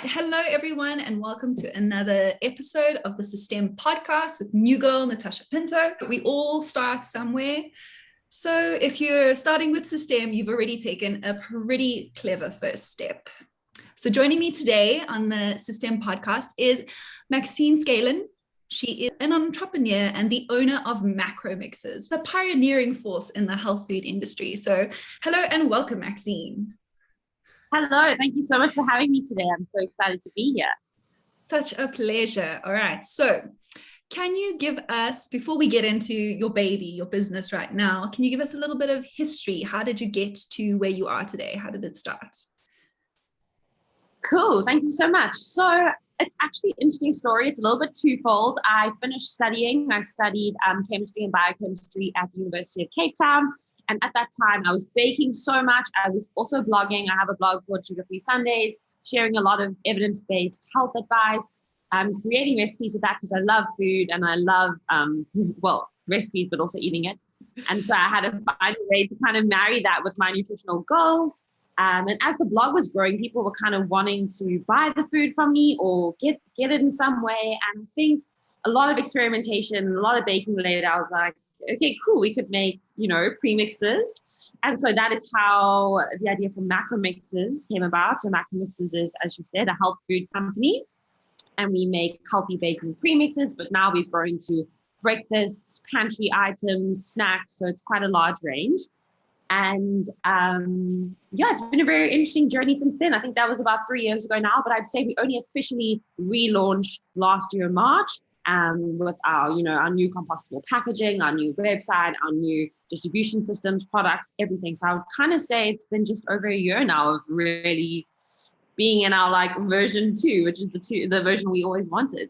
right, hello everyone, and welcome to another episode of the Systeme podcast with new girl Natasha Pinto. We all start somewhere. So if you're starting with Systeme, you've already taken a pretty clever first step. So joining me today on the Systeme podcast is Maxine Schuiling. She is an entrepreneur and the owner of Macromixes, a pioneering force in the health food industry. So hello and welcome, Maxine. Hello, thank you so much for having me today. I'm so excited to be here. Such a pleasure. All right. So can you give us, before we get into your baby, your business right now, can you give us a little bit of history? How did you get to where you are today? How did it start? Cool. Thank you so much. So it's actually an interesting story. It's a little bit twofold. I finished studying. I studied chemistry and biochemistry at the University of Cape Town. And at that time, I was baking so much. I was also blogging. I have a blog called Sugar Free Sundays, sharing a lot of evidence-based health advice, creating recipes with that because I love food and I love, recipes, but also eating it. And so I had to find a way to kind of marry that with my nutritional goals. And as the blog was growing, people were kind of wanting to buy the food from me or get it in some way. And I think a lot of experimentation, a lot of baking later, I was like, okay, cool, we could make, premixes. And so that is how the idea for Macromixes came about. So Macromixes is, as you said, a health food company. And we make healthy baking premixes, but now we've grown to breakfasts, pantry items, snacks. So it's quite a large range. And it's been a very interesting journey since then. I think that was about 3 years ago now, but I'd say we only officially relaunched last year in March. With our new compostable packaging, our new website, our new distribution systems, products, everything. So I would kind of say it's been just over a year now of really being in our version 2, which is the version we always wanted.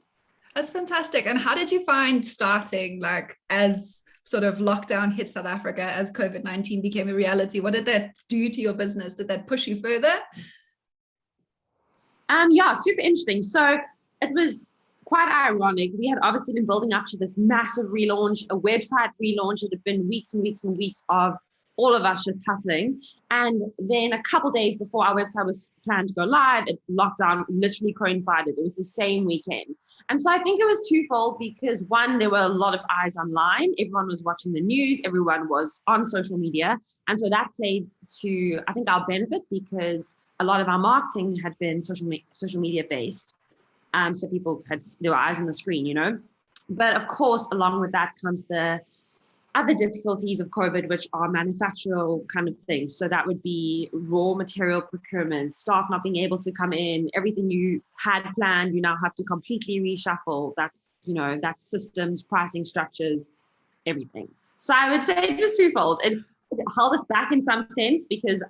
That's fantastic. And how did you find starting as sort of lockdown hit South Africa, as COVID-19 became a reality? What did that do to your business? Did that push you further? Super interesting. So it was quite ironic. We had obviously been building up to this massive relaunch, a website relaunch. It had been weeks and weeks and weeks of all of us just hustling. And then a couple of days before our website was planned to go live, lockdown literally coincided. It was the same weekend. And so I think it was twofold because one, there were a lot of eyes online. Everyone was watching the news. Everyone was on social media. And so that played to, I think, our benefit because a lot of our marketing had been social media based. So people had their eyes on the screen, But of course, along with that comes the other difficulties of COVID, which are manufactural kind of things. So that would be raw material procurement, staff not being able to come in, everything you had planned, you now have to completely reshuffle that, that systems, pricing structures, everything. So I would say it was twofold. It held us back in some sense because,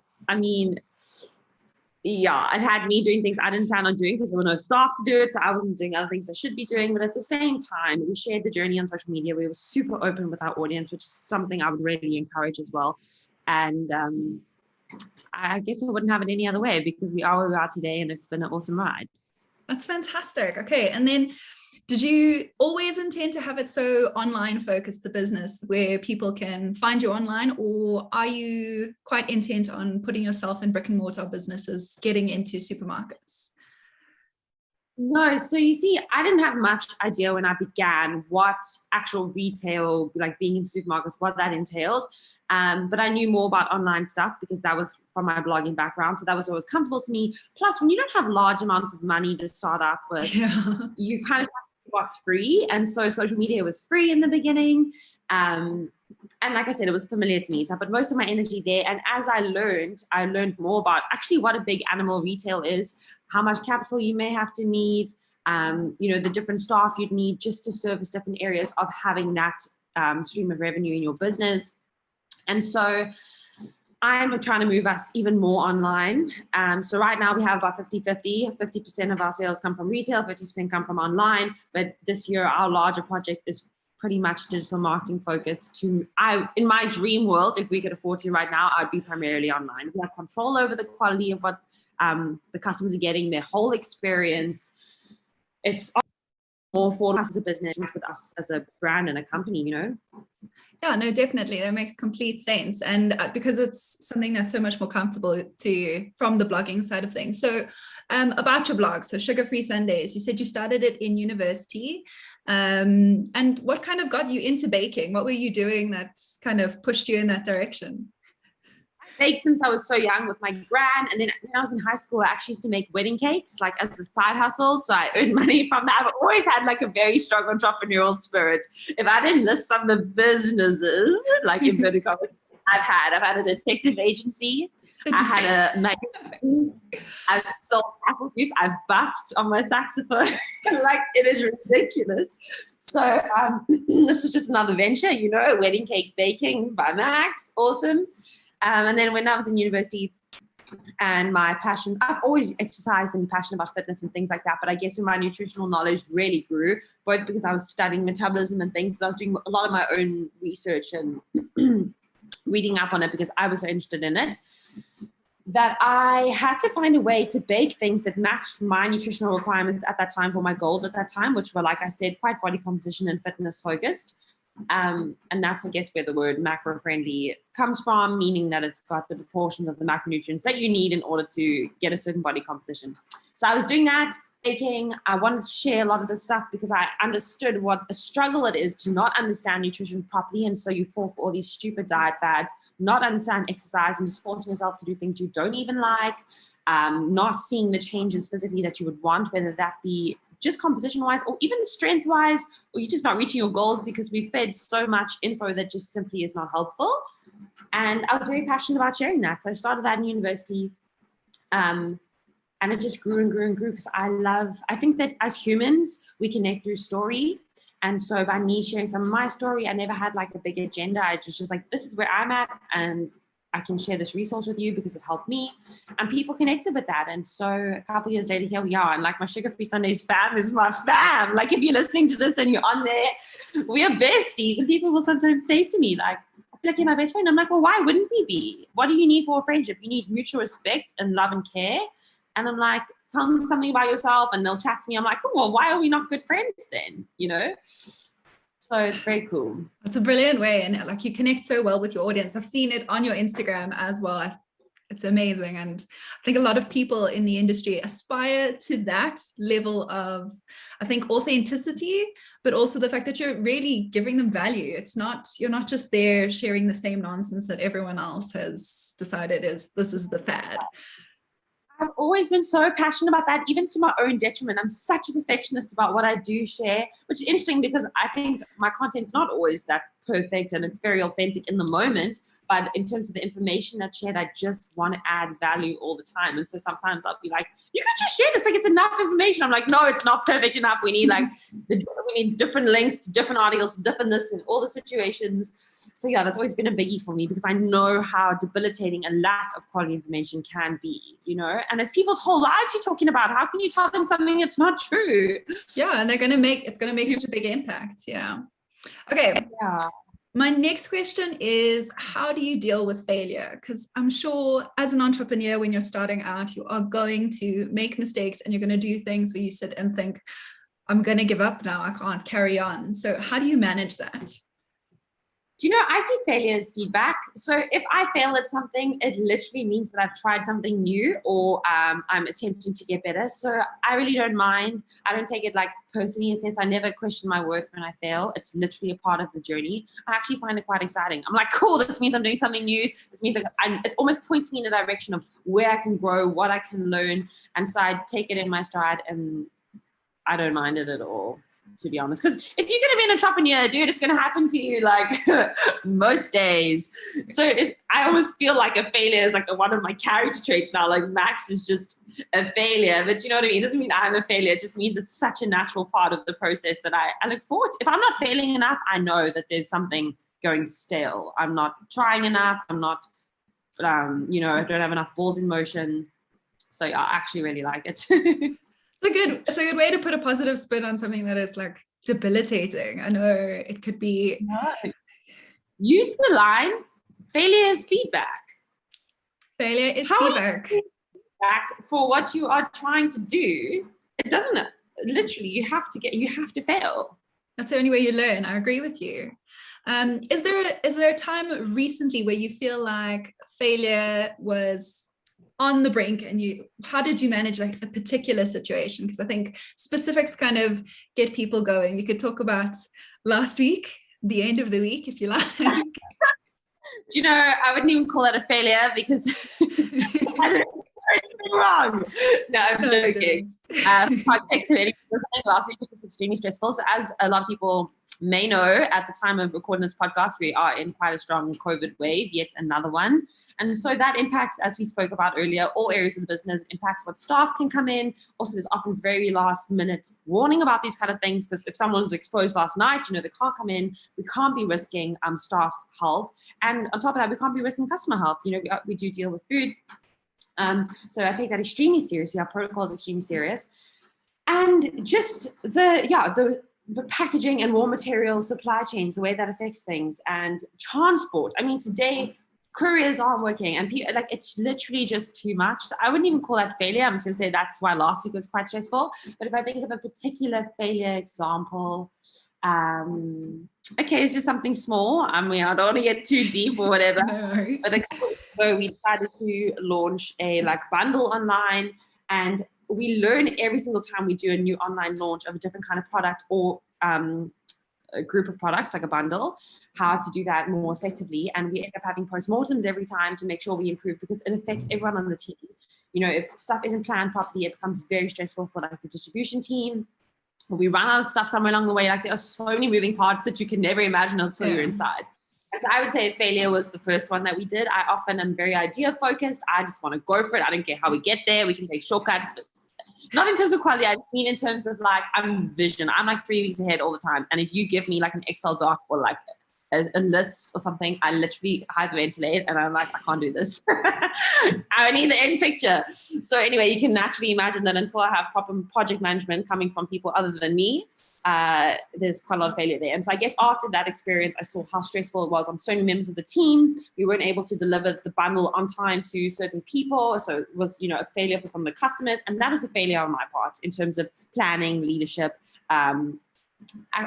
it had me doing things I didn't plan on doing because there were no staff to do it. So I wasn't doing other things I should be doing. But at the same time, we shared the journey on social media. We were super open with our audience, which is something I would really encourage as well. And I guess I wouldn't have it any other way because we are where we are today and it's been an awesome ride. That's fantastic. Okay. And then did you always intend to have it so online focused, the business, where people can find you online, or are you quite intent on putting yourself in brick and mortar businesses, getting into supermarkets? No, so you see, I didn't have much idea when I began what actual retail, being in supermarkets, what that entailed. But I knew more about online stuff because that was from my blogging background. So that was always comfortable to me. Plus, when you don't have large amounts of money to start up with, you kind of what's free. And so social media was free in the beginning. And like I said, it was familiar to me. So I put most of my energy there. And as I learned more about actually what a big animal retail is, how much capital you may have to need, the different staff you'd need just to service different areas of having that stream of revenue in your business. And so I'm trying to move us even more online. So right now we have about 50-50. 50% of our sales come from retail, 50% come from online. But this year, our larger project is pretty much digital marketing focused. In my dream world, if we could afford to right now, I'd be primarily online. We have control over the quality of what the customers are getting, their whole experience. It's more for us as a business, with us as a brand and a company, Yeah, no, definitely. That makes complete sense. And because it's something that's so much more comfortable to you from the blogging side of things. So about your blog. So Sugar Free Sundays, you said you started it in university. And what kind of got you into baking? What were you doing that kind of pushed you in that direction? Baked since I was so young with my gran, and then when I was in high school I actually used to make wedding cakes like as a side hustle, so I earned money from that. I've always had like a very strong entrepreneurial spirit. If I didn't list some of the businesses like in vertical I've had a detective agency, I had a magazine, I've sold apple juice, I've busked on my saxophone. Like, it is ridiculous. So this was just another venture, wedding cake baking by Max. Awesome. And then when I was in university, and my passion, I've always exercised and passionate about fitness and things like that, but I guess when my nutritional knowledge really grew, both because I was studying metabolism and things, but I was doing a lot of my own research and reading up on it because I was so interested in it, that I had to find a way to bake things that matched my nutritional requirements at that time for my goals at that time, which were, like I said, quite body composition and fitness focused. And that's, I guess, where the word macro-friendly comes from, meaning that it's got the proportions of the macronutrients that you need in order to get a certain body composition. So I was doing that, baking. I wanted to share a lot of this stuff because I understood what a struggle it is to not understand nutrition properly. And so you fall for all these stupid diet fads, not understand exercise and just forcing yourself to do things you don't even like, not seeing the changes physically that you would want, whether that be just composition-wise or even strength-wise, or you're just not reaching your goals because we fed so much info that just simply is not helpful. And I was very passionate about sharing that. So I started that in university, and it just grew and grew and grew because I think that as humans, we connect through story. And so by me sharing some of my story, I never had like a big agenda. I was just like, this is where I'm at, and I can share this resource with you because it helped me, and people connected with that. And so a couple of years later, here we are. And like, my Sugar Free Sundays fam is my fam. Like, if you're listening to this and you're on there, we are besties. And people will sometimes say to me, like, I feel like you're my best friend. I'm like, well, why wouldn't we be? What do you need for a friendship? You need mutual respect and love and care. And I'm like, tell me something about yourself, and they'll chat to me. I'm like, oh, well, why are we not good friends then? So it's very cool. That's a brilliant way. And like, you connect so well with your audience. I've seen it on your Instagram as well. It's amazing. And I think a lot of people in the industry aspire to that level of, I think, authenticity, but also the fact that you're really giving them value. You're not just there sharing the same nonsense that everyone else has decided this is the fad. I've always been so passionate about that, even to my own detriment. I'm such a perfectionist about what I do share, which is interesting because I think my content's not always that perfect and it's very authentic in the moment. But in terms of the information that's shared, I just want to add value all the time. And so sometimes I'll be like, you could just share this, like it's enough information. I'm like, no, it's not perfect enough. We need we need different links to different articles, different this and all the situations. So yeah, that's always been a biggie for me because I know how debilitating a lack of quality information can be, and it's people's whole lives you're talking about. How can you tell them something that's not true? Yeah, and it's going to make such a big impact. Yeah. Okay. Yeah. My next question is, how do you deal with failure? Because I'm sure as an entrepreneur, when you're starting out, you are going to make mistakes and you're going to do things where you sit and think, I'm going to give up now. I can't carry on. So how do you manage that? Do I see failure as feedback. So if I fail at something, it literally means that I've tried something new or I'm attempting to get better. So I really don't mind. I don't take it like personally in a sense. I never question my worth when I fail. It's literally a part of the journey. I actually find it quite exciting. I'm like, cool, this means I'm doing something new. This means it almost points me in the direction of where I can grow, what I can learn. And so I take it in my stride and I don't mind it at all, to be honest. Because if you're going to be an entrepreneur, dude, it's going to happen to you like most days. So I always feel like a failure is like one of my character traits now. Like Max is just a failure, but you know what I mean? It doesn't mean I'm a failure. It just means it's such a natural part of the process that I look forward to. If I'm not failing enough, I know that there's something going stale. I'm not trying enough. I'm not, I don't have enough balls in motion. So I actually really like it. It's a good way to put a positive spin on something that is like debilitating. I know it could be. No. Use the line, failure is feedback. Failure is feedback. For what you are trying to do. It doesn't, literally, you have to fail. That's the only way you learn. I agree with you. Is there a time recently where you feel like failure was on the brink, and how did you manage like a particular situation? Because I think specifics kind of get people going. You could talk about last week, the end of the week, if you like. Do you know, I wouldn't even call that a failure because I didn't do anything wrong. No, I'm joking. Context of anything listening, last week was extremely stressful. So as a lot of people may know, at the time of recording this podcast, we are in quite a strong COVID wave, yet another one. And so that impacts, as we spoke about earlier, all areas of the business, impacts what staff can come in. Also, there's often very last minute warning about these kind of things, because if someone's exposed last night, they can't come in. We can't be risking staff health. And on top of that, we can't be risking customer health. We do deal with food. So I take that extremely seriously. Our protocol is extremely serious. And just the packaging and raw material supply chains, the way that affects things, and transport. I mean, today couriers aren't working, and people, it's literally just too much. So I wouldn't even call that failure. I'm just going to say that's why last week was quite stressful. But if I think of a particular failure example, it's just something small. I mean, I don't want to get too deep or whatever. No. But a couple weeks ago, we decided to launch a bundle online, and we learn every single time we do a new online launch of a different kind of product or a group of products, like a bundle, how to do that more effectively. And we end up having postmortems every time to make sure we improve, because it affects everyone on the team. If stuff isn't planned properly, it becomes very stressful for the distribution team. We run out of stuff somewhere along the way. There are so many moving parts that you can never imagine until you're inside. And so I would say failure was the first one that we did. I often am very idea focused. I just want to go for it. I don't care how we get there. We can take shortcuts, but not in terms of quality. I mean in terms of I'm vision. I'm 3 weeks ahead all the time. And if you give me an Excel doc or a list or something, I literally hyperventilate and I'm I can't do this. I need the end picture. So anyway, you can naturally imagine that until I have proper project management coming from people other than me, there's quite a lot of failure there. And so I guess after that experience, I saw how stressful it was on so many members of the team. We weren't able to deliver the bundle on time to certain people. So it was, a failure for some of the customers. And that was a failure on my part in terms of planning, leadership.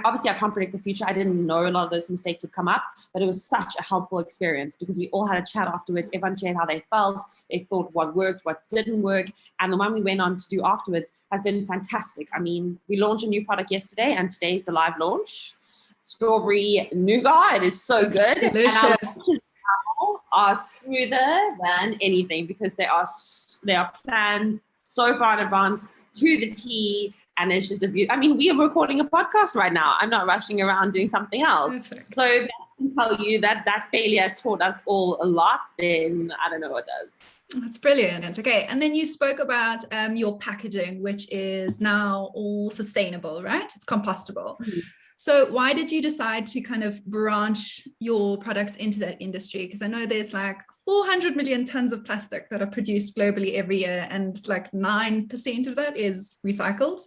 Obviously, I can't predict the future. I didn't know a lot of those mistakes would come up, but it was such a helpful experience because we all had a chat afterwards. Everyone shared how they felt. They thought what worked, what didn't work. And the one we went on to do afterwards has been fantastic. I mean, we launched a new product yesterday, and today's the live launch. Strawberry nougat. It is so good. Delicious. And our launches now are smoother than anything because they are planned so far in advance to the T. And it's just I mean, we are recording a podcast right now. I'm not rushing around doing something else. Perfect. So I can tell you that failure taught us all a lot. Then I don't know what does. That's brilliant. Okay. And then you spoke about your packaging, which is now all sustainable, right? It's compostable. Mm-hmm. So why did you decide to kind of branch your products into that industry? Because I know there's 400 million tons of plastic that are produced globally every year, and 9% of that is recycled.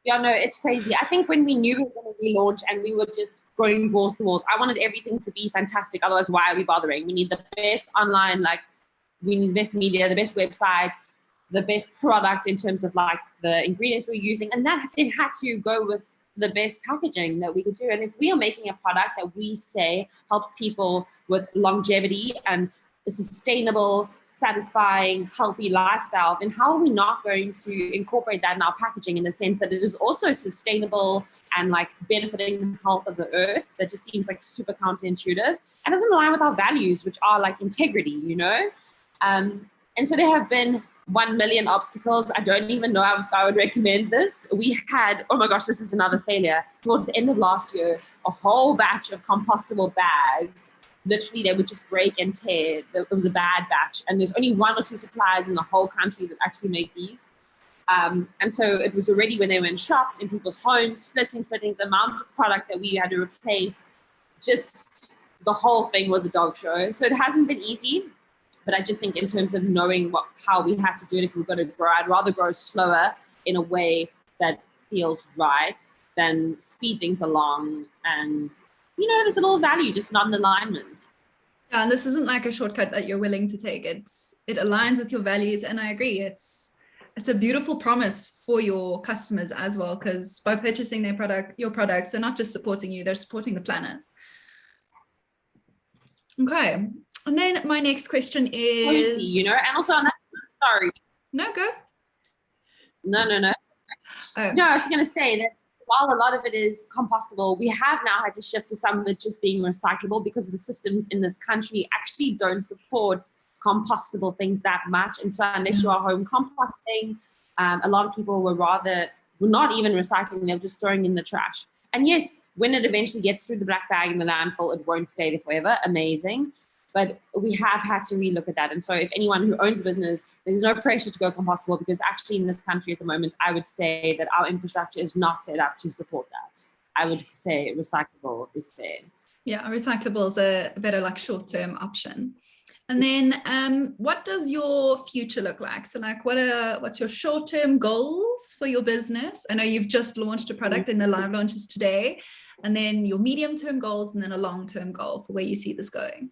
Yeah, no, it's crazy. I think when we knew we were going to relaunch and we were just going walls to walls, I wanted everything to be fantastic. Otherwise, why are we bothering? We need the best online, we need the best media, the best website, the best product in terms of the ingredients we're using. And that then had to go with the best packaging that we could do. And if we are making a product that we say helps people with longevity and a sustainable, satisfying, healthy lifestyle, then how are we not going to incorporate that in our packaging in the sense that it is also sustainable and benefiting the health of the earth? That just seems super counterintuitive and doesn't align with our values, which are integrity, And so there have been 1 million obstacles. I don't even know if I would recommend this. We had, oh my gosh, this is another failure. Towards the end of last year, a whole batch of compostable bags, literally they would just break and tear. It was a bad batch. And there's only 1 or 2 suppliers in the whole country that actually make these. And so it was already when they were in shops, in people's homes, splitting the amount of product that we had to replace. Just the whole thing was a dog show. So it hasn't been easy. But I just think in terms of knowing how we had to do it, if we were going to grow, I'd rather grow slower in a way that feels right than speed things along. And, there's a little value, just not an alignment. Yeah, and this isn't a shortcut that you're willing to take. It aligns with your values. And I agree, it's a beautiful promise for your customers as well, because by purchasing your products, they're not just supporting you, they're supporting the planet. Okay. And then my next question is, you know, and also on that, sorry. No, go. No. Oh. No, I was going to say that while a lot of it is compostable, we have now had to shift to some of it just being recyclable because the systems in this country actually don't support compostable things that much. And so unless you are home composting, a lot of people were not even recycling, they're just throwing in the trash. And yes, when it eventually gets through the black bag in the landfill, it won't stay there forever. Amazing. But we have had to relook at that. And so if anyone who owns a business, there's no pressure to go compostable because actually in this country at the moment, I would say that our infrastructure is not set up to support that. I would say recyclable is fair. Yeah, recyclable is a better like short-term option. And then what does your future look like? So like what's your short-term goals for your business? I know you've just launched a product and the live launch is today. And then your medium-term goals and then a long-term goal for where you see this going.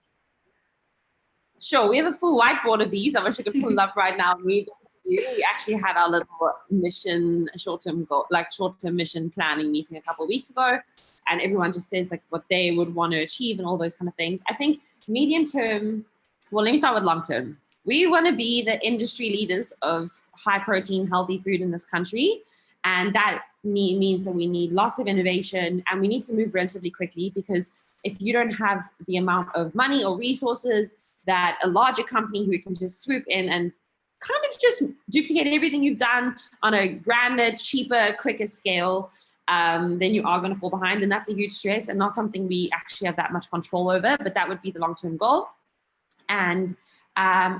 Sure, we have a full whiteboard of these. I wish I could pull it up right now and read it to you. We actually had our little mission, short-term goal, like short-term mission planning meeting a couple of weeks ago, and everyone just says like what they would want to achieve and all those kind of things. I think medium-term, well, let me start with long-term. We want to be the industry leaders of high-protein, healthy food in this country, and that means that we need lots of innovation and we need to move relatively quickly because if you don't have the amount of money or resources that a larger company who can just swoop in and kind of just duplicate everything you've done on a grander, cheaper, quicker scale, then you are going to fall behind. And that's a huge stress and not something we actually have that much control over, but that would be the long-term goal. And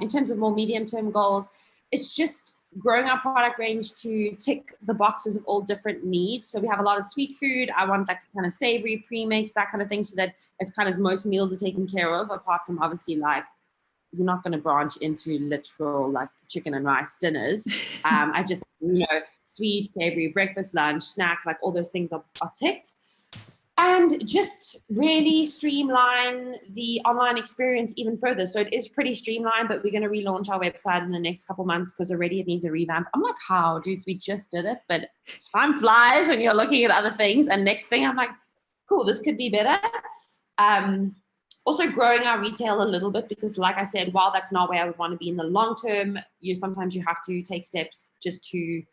in terms of more medium-term goals, it's just growing our product range to tick the boxes of all different needs. So we have a lot of sweet food. I want that kind of savory pre-mix, that kind of thing, so that it's kind of most meals are taken care of, apart from obviously like we're not going to branch into literal like chicken and rice dinners. I just, sweet, savory, breakfast, lunch, snack, like all those things are ticked. And just really streamline the online experience even further. So it is pretty streamlined, but we're going to relaunch our website in the next couple months because already it needs a revamp. I'm like, how, dudes, we just did it. But time flies when you're looking at other things. And next thing I'm like, cool, this could be better. Also growing our retail a little bit because like I said, while that's not where I would want to be in the long term, sometimes you have to take steps just to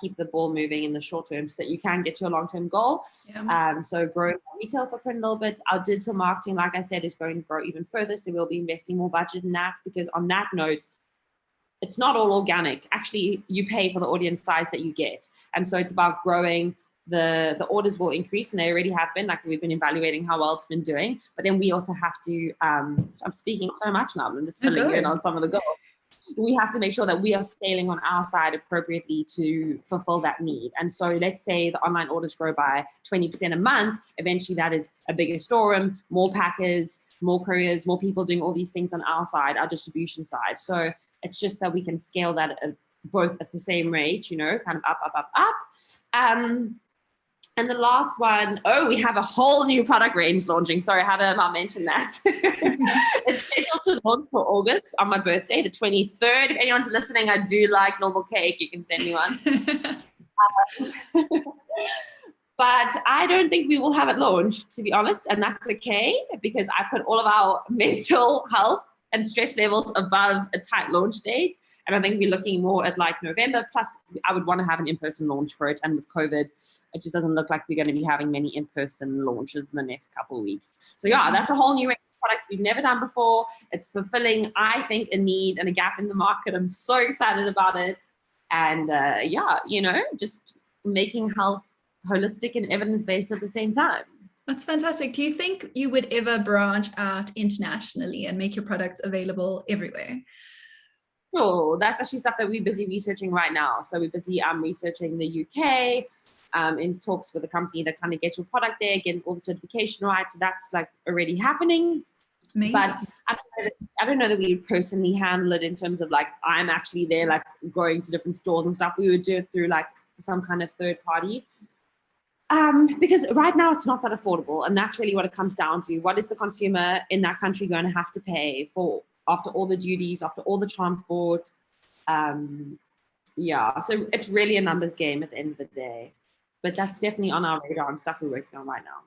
keep the ball moving in the short term so that you can get to a long-term goal. Yeah. So growing our retail footprint a little bit. Our digital marketing, like I said, is going to grow even further. So we'll be investing more budget in that because on that note, it's not all organic. Actually, you pay for the audience size that you get. And so it's about growing. The orders will increase and they already have been, like we've been evaluating how well it's been doing. But then we also have to, I'm speaking so much now, I'm just filling you in on some of the goals. We have to make sure that we are scaling on our side appropriately to fulfill that need. And so let's say the online orders grow by 20% a month. Eventually that is a bigger storeroom, more packers, more couriers, more people doing all these things on our side, our distribution side. So it's just that we can scale that both at the same rate, kind of up. And the last one, we have a whole new product range launching. Sorry, how did I not mention that? It's scheduled to launch for August on my birthday, the 23rd. If anyone's listening, I do like normal cake. You can send me one. But I don't think we will have it launched, to be honest. And that's okay, because I put all of our mental health and stress levels above a tight launch date. And I think we're looking more at like November. Plus, I would want to have an in-person launch for it. And with COVID, it just doesn't look like we're going to be having many in-person launches in the next couple of weeks. So yeah, that's a whole new range of products we've never done before. It's fulfilling, I think, a need and a gap in the market. I'm so excited about it. And just making health holistic and evidence-based at the same time. That's fantastic. Do you think you would ever branch out internationally and make your products available everywhere? Oh, that's actually stuff that we're busy researching right now. So we're busy researching the UK, in talks with a company that kind of gets your product there, getting all the certification right. So that's like already happening. Amazing. But I don't know that we would personally handle it in terms of like, I'm actually there, like going to different stores and stuff. We would do it through like some kind of third party. Because right now it's not that affordable, and that's really what it comes down to. What is the consumer in that country going to have to pay for after all the duties, after all the transport? So it's really a numbers game at the end of the day. But that's definitely on our radar and stuff we're working on right now.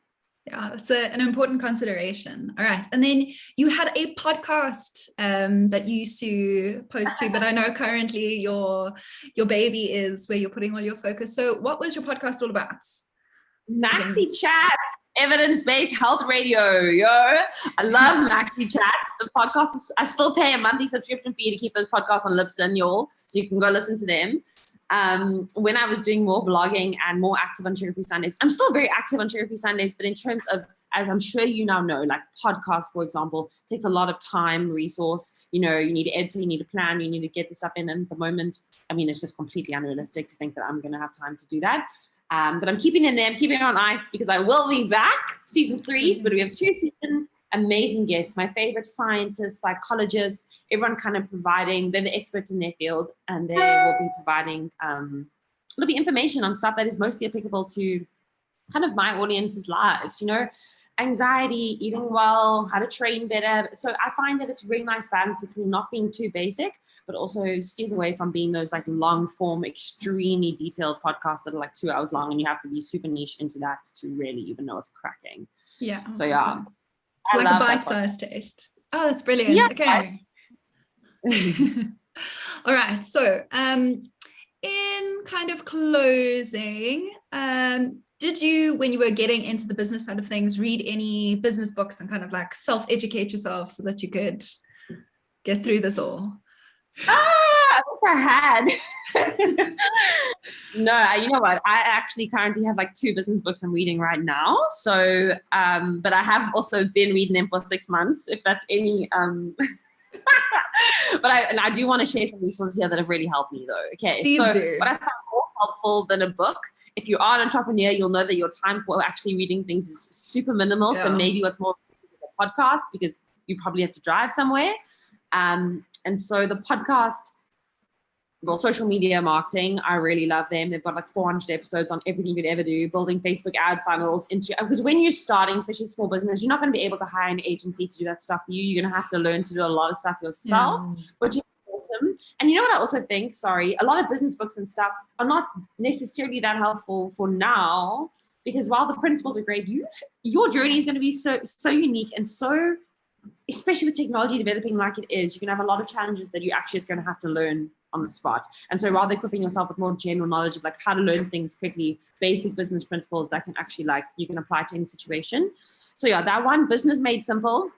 Yeah, it's an important consideration. All right. And then you had a podcast that you used to post to, but I know currently your baby is where you're putting all your focus. So what was your podcast all about? Maxi Chats, evidence-based health radio, yo. I love Maxi Chats. The podcast is, I still pay a monthly subscription fee to keep those podcasts on Libsyn, y'all, so you can go listen to them. When I was doing more blogging and more active on Sugar Free Sundays, I'm still very active on Sugar Free Sundays, but in terms of, as I'm sure you now know, like podcasts, for example, takes a lot of time, resource. You know, you need to edit, you need to plan, you need to get the stuff in. And at the moment, I mean, it's just completely unrealistic to think that I'm going to have time to do that. But I'm keeping it there. I'm keeping it on ice because I will be back, season 3. But we have 2 seasons, amazing guests, my favorite scientists, psychologists, everyone kind of providing, they're the experts in their field, and they will be providing, it'll be information on stuff that is mostly applicable to kind of my audience's lives, you know, anxiety, eating well, how to train better. So I find that it's a really nice balance between not being too basic, but also steers away from being those like long form, extremely detailed podcasts that are like 2 hours long and you have to be super niche into that to really even know it's cracking. Yeah. So yeah. It's like a bite-sized taste. Oh, that's brilliant. Yeah. Okay. All right. So in kind of closing, did you, when you were getting into the business side of things, read any business books and kind of like self-educate yourself so that you could get through this all? I wish I had. No, you know what? I actually currently have like 2 business books I'm reading right now. So, but I have also been reading them for 6 months, if that's any. But I do want to share some resources here that have really helped me, though. Okay, Please so do. what I found more helpful than a book, if you are an entrepreneur, you'll know that your time for actually reading things is super minimal. Yeah. So maybe what's more a podcast because you probably have to drive somewhere. And so the podcast, well, social media marketing, I really love them. They've got like 400 episodes on everything you could ever do, building Facebook ad funnels, Instagram. Because when you're starting, especially small business, you're not going to be able to hire an agency to do that stuff for you. You're going to have to learn to do a lot of stuff yourself, which is awesome. And you know what I also think, a lot of business books and stuff are not necessarily that helpful for now, because while the principles are great, your journey is going to be so unique and so, especially with technology developing like it is, you're going to have a lot of challenges that you actually is going to have to learn on the spot. And so rather equipping yourself with more general knowledge of like how to learn things quickly, basic business principles that can actually like, you can apply to any situation. So yeah, that one, Business Made Simple.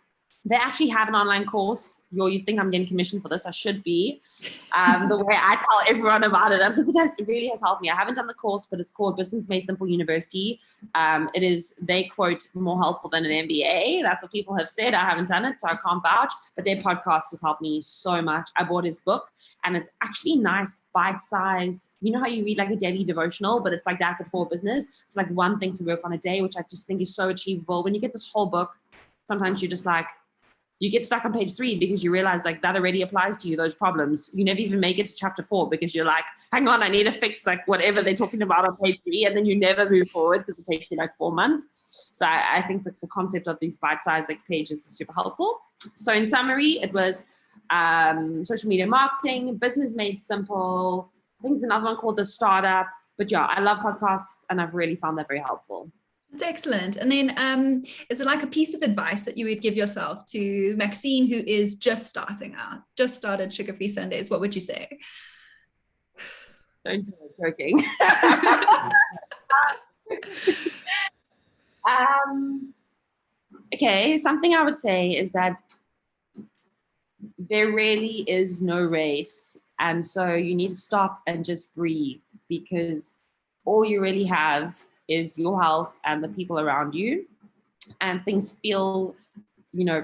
They actually have an online course. You'd think I'm getting commissioned for this. I should be. The way I tell everyone about it, because it really has helped me. I haven't done the course, but it's called Business Made Simple University. It is, they quote, more helpful than an MBA. That's what people have said. I haven't done it, so I can't vouch. But their podcast has helped me so much. I bought his book, and it's actually nice, bite-size. You know how you read like a daily devotional, but it's like that but for business. It's like one thing to work on a day, which I just think is so achievable. When you get this whole book, sometimes you're just like, you get stuck on page 3 because you realize like that already applies to you, those problems. You never even make it to chapter 4 because you're like, hang on, I need to fix like whatever they're talking about on page 3. And then you never move forward because it takes you like 4 months. So I think that the concept of these bite-sized like pages is super helpful. So in summary, it was social media marketing, Business Made Simple. I think there's another one called The Startup. But yeah, I love podcasts and I've really found that very helpful. That's excellent. And then is it like a piece of advice that you would give yourself to Maxine, who is just starting out, just started Sugar Free Sundays? What would you say? Don't do it, joking. Okay, something I would say is that there really is no race. And so you need to stop and just breathe, because all you really have is your health and the people around you. And things feel,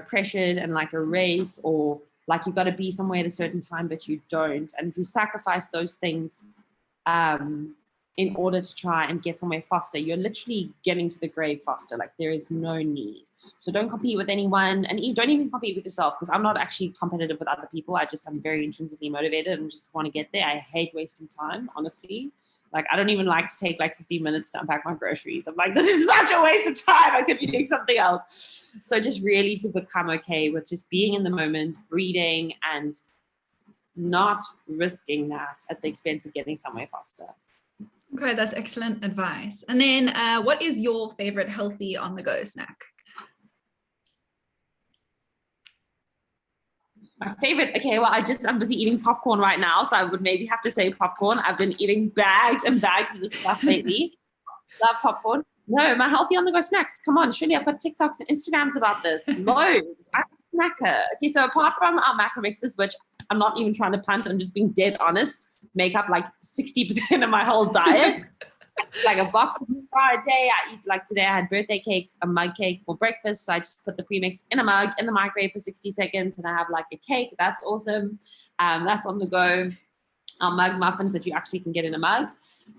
pressured and like a race, or like you've got to be somewhere at a certain time, but you don't. And if you sacrifice those things in order to try and get somewhere faster, you're literally getting to the grave faster. Like there is no need. So don't compete with anyone, and you don't even compete with yourself, because I'm not actually competitive with other people. I'm very intrinsically motivated and just want to get there. I hate wasting time, honestly. Like, I don't even like to take like 15 minutes to unpack my groceries. I'm like, this is such a waste of time. I could be doing something else. So just really to become okay with just being in the moment, breathing, and not risking that at the expense of getting somewhere faster. Okay, that's excellent advice. And then what is your favorite healthy on-the-go snack? My favorite, okay, well, I'm busy eating popcorn right now, so I would maybe have to say popcorn. I've been eating bags and bags of this stuff lately. Love popcorn. No, my healthy on-the-go snacks. Come on, surely I've got TikToks and Instagrams about this. Loads. I'm a snacker. Okay, so apart from our macromixes, which I'm not even trying to punt, I'm just being dead honest, make up like 60% of my whole diet. Like a box of meat a day. I eat, like today I had birthday cake, a mug cake for breakfast. So I just put the premix in a mug in the microwave for 60 seconds and I have like a cake. That's awesome. That's on the go. Our mug muffins that you actually can get in a mug.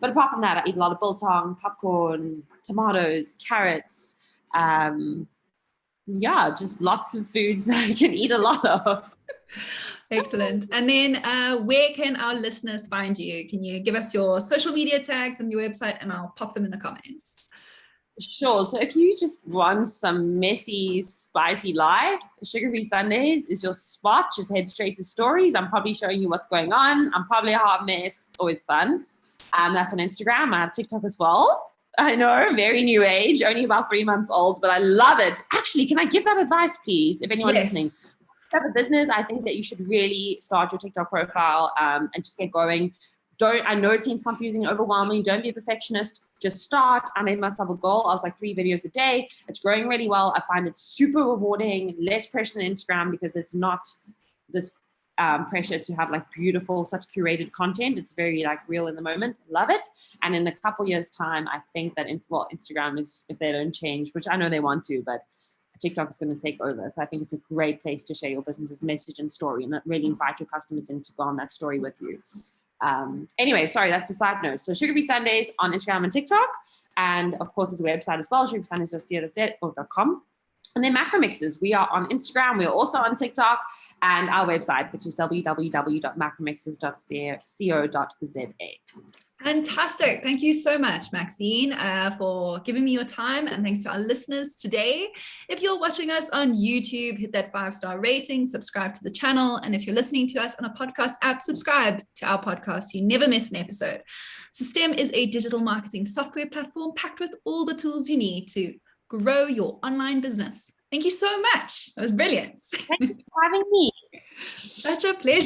But apart from that, I eat a lot of biltong, popcorn, tomatoes, carrots. Just lots of foods that I can eat a lot of. Excellent. And then where can our listeners find you? Can you give us your social media tags and your website, and I'll pop them in the comments. Sure. So if you just want some messy, spicy life, Sugar-Free Sundays is your spot. Just head straight to stories. I'm probably showing you what's going on. I'm probably a hot mess. It's always fun. That's on Instagram. I have TikTok as well. I know, very new age, only about 3 months old, but I love it. Actually, can I give that advice, please, if anyone's listening? If you have a business, I think that you should really start your TikTok profile and just get going. I know it seems confusing and overwhelming. Don't be a perfectionist. Just start. I made myself a goal. I was like 3 videos a day. It's growing really well. I find it super rewarding, less pressure than Instagram because it's not this pressure to have like beautiful, such curated content. It's very like real in the moment. Love it. And in a couple years time, I think that Instagram is, if they don't change, which I know they want to, but TikTok is going to take over. So I think it's a great place to share your business's message and story and really invite your customers in to go on that story with you. Anyway, sorry, that's a side note. So Sugar-Free Sundays on Instagram and TikTok. And of course, there's a website as well, sugarfreesundays.co.com. And then Macromixes, we are on Instagram. We are also on TikTok, and our website, which is www.macromixes.co.za. Fantastic. Thank you so much, Maxine, for giving me your time. And thanks to our listeners today. If you're watching us on YouTube, hit that 5-star rating, subscribe to the channel. And if you're listening to us on a podcast app, subscribe to our podcast so you never miss an episode. Systeme is a digital marketing software platform packed with all the tools you need to grow your online business. Thank you so much. That was brilliant. Thank you for having me. Such a pleasure.